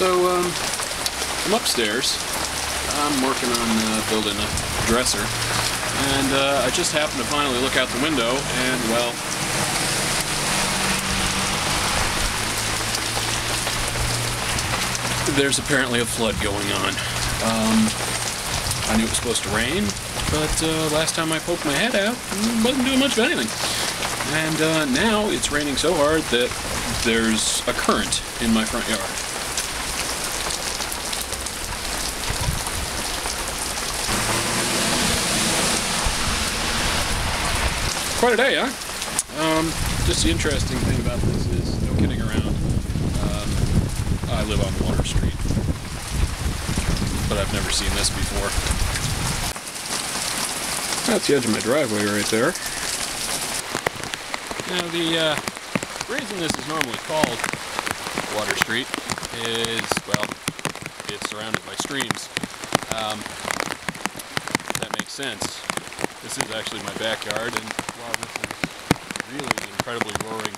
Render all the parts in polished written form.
So, I'm upstairs. I'm working on building a dresser, and I just happened to finally look out the window, and, well, there's apparently a flood going on. I knew it was supposed to rain, but last time I poked my head out, it wasn't doing much of anything. And now it's raining so hard that there's a current in my front yard. Quite a day, huh? Just the interesting thing about this is, no kidding around, I live on Water Street, but I've never seen this before. That's the edge of my driveway right there. Now the reason this is normally called Water Street is, well, it's surrounded by streams. That makes sense. This is actually my backyard, and while this is really an incredibly roaring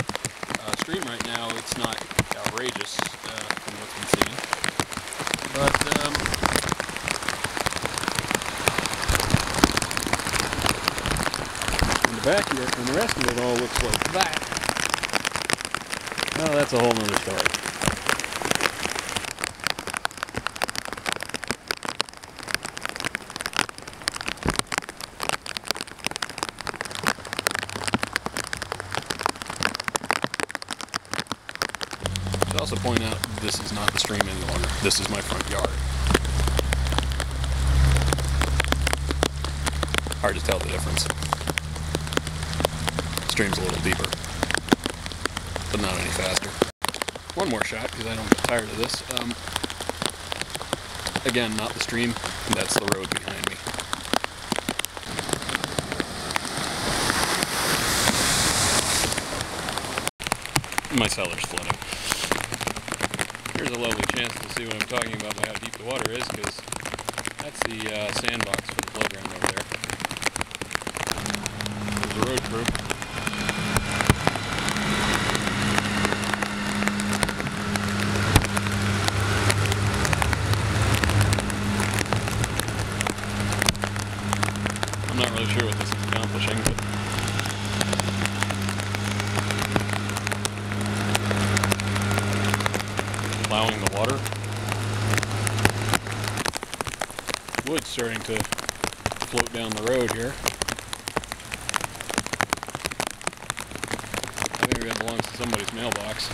stream right now, it's not outrageous from what's been seen. But in the back here, and the rest of it all looks like that. Oh, that's a whole nother story. I should also point out this is not the stream any longer. This is my front yard. Hard to tell the difference. The stream's a little deeper, but not any faster. One more shot because I don't get tired of this. Again, not the stream. That's the road behind me. My cellar's flooding. Here's a lovely chance to see what I'm talking about by how deep the water is, because that's the sandbox for the playground over there. There's the road crew. I'm not really sure what this is accomplishing, but allowing the water. Wood's starting to float down the road here. I think that belongs to somebody's mailbox.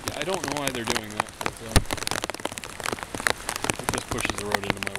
Yeah, I don't know why they're doing that, but it just pushes the road into my